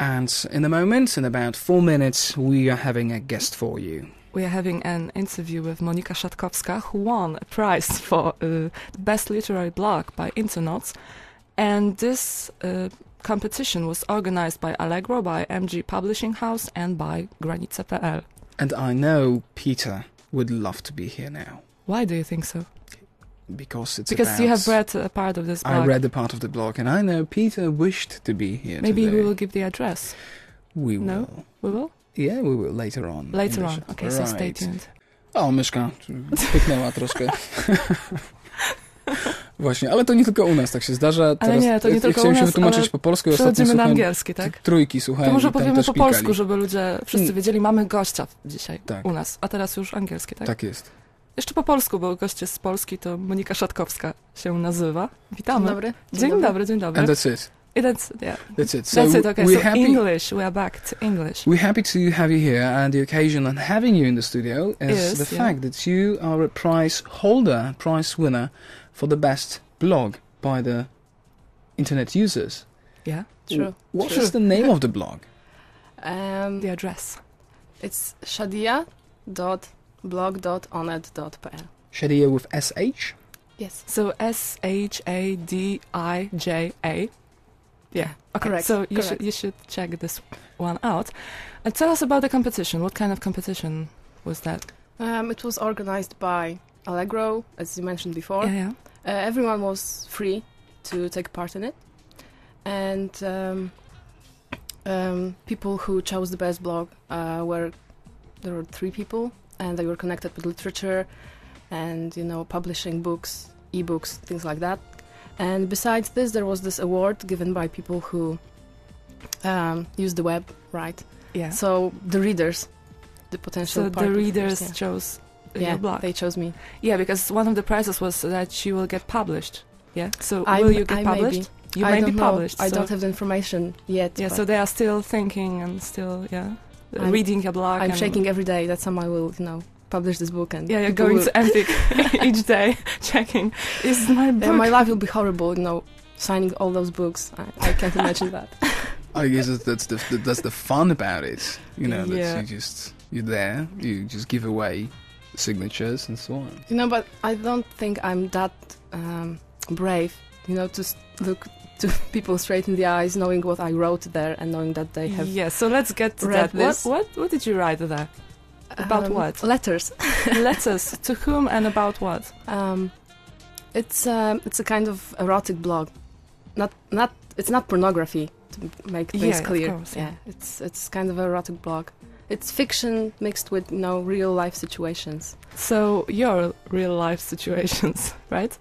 And in a moment, in about 4 minutes, we are having a guest for you. We are having an interview with Monika Szatkowska, who won a prize for Best Literary Blog by Internauts. And this competition was organized by Allegro, by MG Publishing House, and by Granice.pl. And I know Peter would love to be here now. Why do you think so? Because you have read a part of this blog. I read a part of the blog, and I know Peter wished to be here Maybe today. we will give the address. We will. No? We will? Yeah, we will later on. Later on. Okay, so stay tuned. O, myszka pyknęła troszkę. Właśnie, ale to nie tylko u nas tak się zdarza. Ale teraz, nie, to nie tylko chciałem u się nas, wytłumaczyć po polsku. Przechodzimy na angielski, tak? Trójki, słuchaj. To może powiemy po polsku, pikali. żeby ludzie wszyscy wiedzieli, mamy gościa dzisiaj tak. u nas, a teraz już angielski, tak? Tak jest. Jeszcze po polsku, bo gość jest z Polski, to Monika Szatkowska się nazywa. Witamy. Dzień dobry. Dzień dobry, dzień dobry. And that's it. That's it. So that's it, okay. We're So happy, English, we are back to English. We're happy to have you here, and the occasion on having you in the studio is the fact that you are a prize winner for the best blog by the internet users. Yeah, true. What is the name of the blog? The address. It's shadia.blog.onet.pl. Shadia with SH? Yes. So SHADIJA. Yeah, okay. Correct. So correct. you should check this one out. And tell us about the competition. What kind of competition was that? It was organized by Allegro, as you mentioned before. Yeah. Everyone was free to take part in it. And people who chose the best blog there were 3 people, and they were connected with literature and, publishing books, ebooks, things like that. And besides this, there was this award given by people who use the web, right? Yeah. So the readers, the potential readers chose your blog. They chose me. Yeah, because one of the prizes was that you will get published. Yeah. So will you get published? You may be published. I don't have the information yet. Yeah. So they are still thinking and still reading your blog. I'm shaking every day that someone will publish this book, and you're going to Empik each day checking, is my book? My life will be horrible, signing all those books. I can't imagine that. I guess that's the fun about it, that you're there, you just give away signatures and so on. But I don't think I'm that brave, to look to people straight in the eyes, knowing what I wrote there and knowing that they have. Yeah, so let's get to read that. This. What did you write there? About what? Letters. Letters to whom and about what? It's a kind of erotic blog. It's not pornography, to make things clear. Of course, yeah. It's kind of erotic blog. It's fiction mixed with real life situations. So your real life situations, right?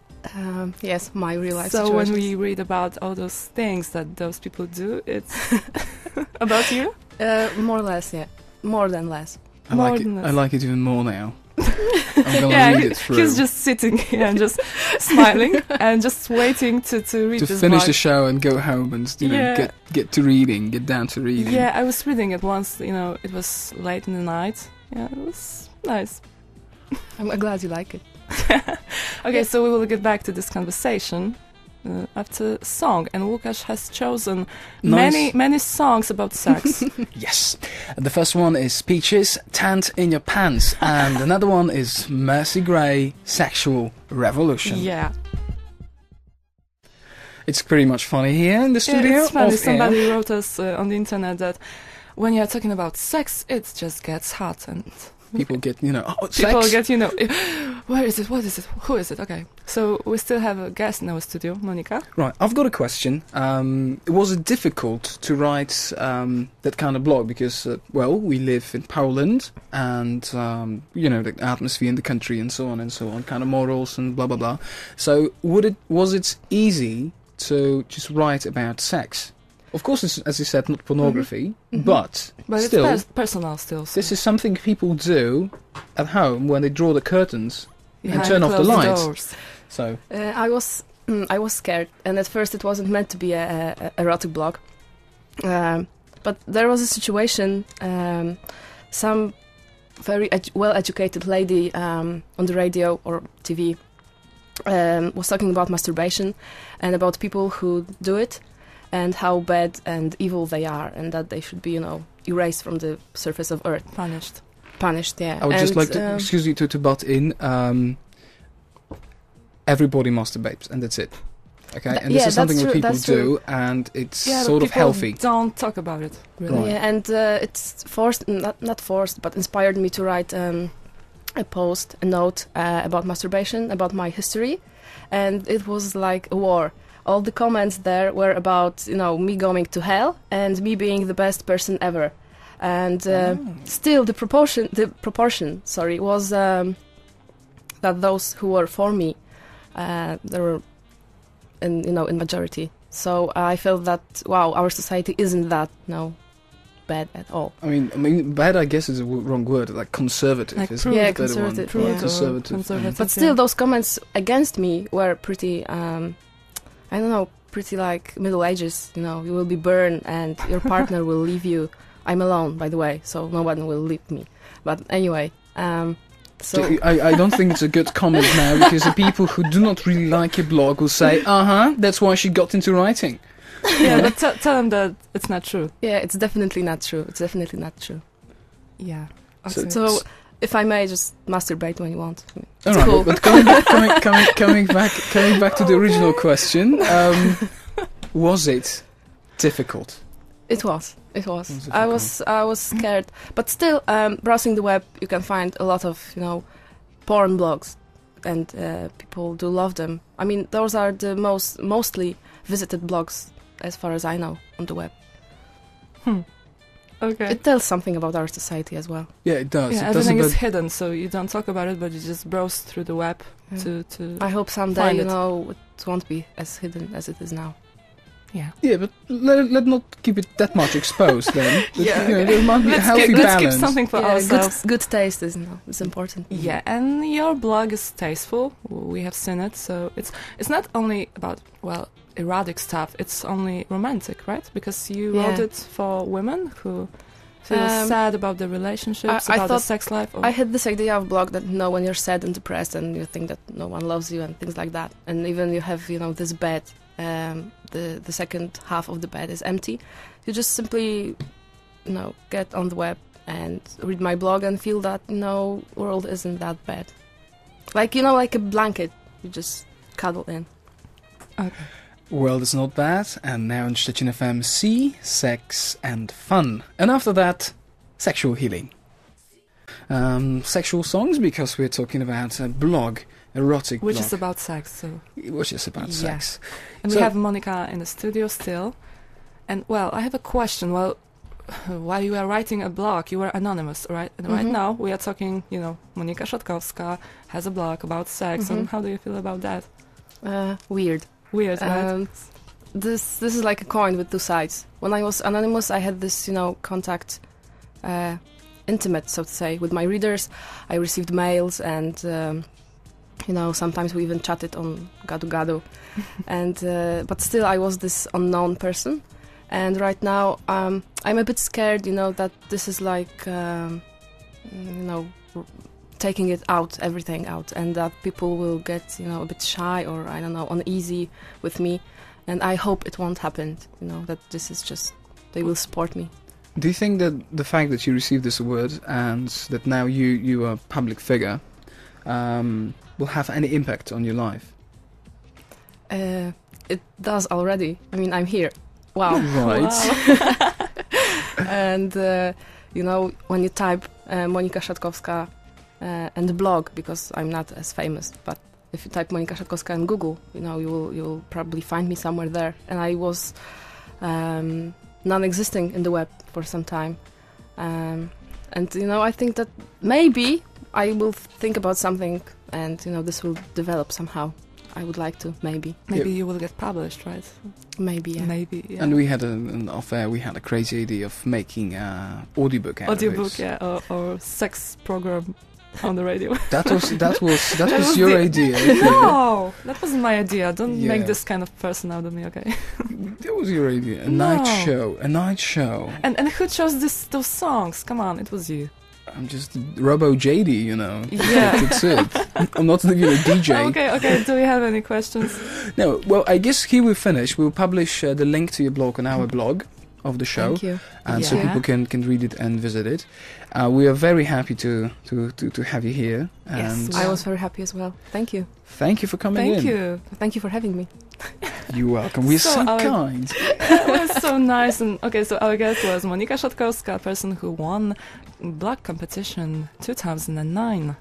Yes, my real life situations. situations. So when we read about all those things that those people do, it's about you? More or less, yeah. More than less. I like it even more now. I'm gonna read it through. He's just sitting here and just smiling and just waiting to read this finish blog. the show and go home and get to reading, get down to reading. Yeah, I was reading it once. It was late in the night. Yeah, it was nice. I'm glad you like it. Okay, so we will get back to this conversation after a song, and Łukasz has chosen many songs about sex. Yes, the first one is Peaches, Tant in Your Pants, and another one is Mercy Gray, Sexual Revolution. Yeah. It's pretty much funny here in the studio. Yeah, it's funny. Somebody wrote us on the internet that when you're talking about sex, it just gets hot and... People get, sex. People get, where is it? What is it? Who is it? Okay. So we still have a guest in our studio, Monika. Right. I've got a question. Was it difficult to write that kind of blog? Because, we live in Poland and, the atmosphere in the country and so on, kind of morals and blah, blah, blah. So was it easy to just write about sex? Of course, it's, as you said, not pornography, but still, it's personal still. So. This is something people do at home when they draw the curtains and turn off the lights. Doors. So I was scared, and at first it wasn't meant to be a erotic blog. But there was a situation. Some very well-educated lady on the radio or TV was talking about masturbation and about people who do it. and how bad and evil they are, and that they should be, you know, erased from the surface of Earth. Punished, yeah. I would just like to, excuse you, to butt in. Everybody masturbates, and that's it. Okay, and this is something that people do, and it's sort of healthy. Don't talk about it, really. Right. Yeah, and it's forced, not forced, but inspired me to write a note about masturbation, about my history, and it was like a war. All the comments there were about, you know, me going to hell and me being the best person ever, and still the proportion, was that those who were for me, there were, in majority. So I felt that, wow, our society isn't that, bad at all. I mean, bad, I guess, is a wrong word. Like conservative, like isn't it? Yeah, conservative. Yeah. Conservative. But still, those comments against me were pretty, pretty like Middle Ages. You know, you will be burned and your partner will leave you. I'm alone, by the way, so no one will leave me. But anyway, so I don't think it's a good comment now, because the people who do not really like your blog will say, that's why she got into writing. Yeah, but tell them that it's not true. Yeah, it's definitely not true. It's definitely not true. Yeah. Okay. So if I may, just masturbate when you want. All right, cool. But coming back to the original question, was it difficult? It was. I was scared, but still, browsing the web, you can find a lot of, porn blogs, and people do love them. I mean, those are the mostly visited blogs, as far as I know, on the web. Okay. It tells something about our society as well. Yeah, it does. Yeah, everything is hidden, so you don't talk about it, but you just browse through the web to. I hope someday, it won't be as hidden as it is now. Yeah. Yeah, but let not keep it that much exposed then. Yeah. There might be a healthy balance. Let's keep something for ourselves. Good taste is important. Yeah, and your blog is tasteful. We have seen it, so it's not only about erotic stuff. It's only romantic, right? Because you wrote it for women who feel sad about their relationships, about the sex life. I had this idea of blog that when you're sad and depressed and you think that no one loves you and things like that, and even you have this bed. The second half of the bed is empty. You just simply, get on the web and read my blog and feel that, world isn't that bad. Like, like a blanket, you just cuddle in. Okay. World is not bad, and now in Szczecin FM, sex and fun. And after that, sexual healing. Sexual songs, because we're talking about a blog. Erotic Which blog. is about sex, so. Which is about sex. And we have Monika in the studio still. And, I have a question. Well, while you were writing a blog, you were anonymous, right? And right now, we are talking, Monika Szatkowska has a blog about sex. And how do you feel about that? Weird. Weird, right? This is like a coin with two sides. When I was anonymous, I had this, contact, intimate, so to say, with my readers. I received mails and... sometimes we even chatted on Gadu Gadu, and but still I was this unknown person. And right now I'm a bit scared, that this is like, taking it out, everything out, and that people will get, a bit shy or I don't know, uneasy with me. And I hope it won't happen, that this is just they will support me. Do you think that the fact that you received this award and that now you are a public figure will have any impact on your life? It does already. I mean, I'm here. Wow. Right. Wow. And, when you type Monika Szatkowska and the blog, because I'm not as famous, but if you type Monika Szatkowska in Google, you'll probably find me somewhere there. And I was non-existing in the web for some time. And, I think that maybe I will think about something and, this will develop somehow. I would like to, maybe. Maybe you will get published, right? Maybe, yeah. Maybe, yeah. And we had an off-air, we had a crazy idea of making an audiobook out of it. Yeah, or sex program on the radio. That was your idea. No, that wasn't my idea. Don't make this kind of person out of me, okay? That was your idea. A night show. And who chose those songs? Come on, it was you. I'm just Robo JD, you know. Yeah. That's it. I'm not even a DJ. Okay. Do we have any questions? No, well, I guess here we finish. We'll publish the link to your blog on our blog of the show. Thank you. And so Yeah. people can read it and visit it. We are very happy to have you here. And Yes, I was very happy as well. Thank you. thank you for coming Thank in. you. Thank you for having me. You're welcome. We're so So, kind. It was so nice. And okay, so our guest was Monika Szatkowska, a person who won blog competition 2009.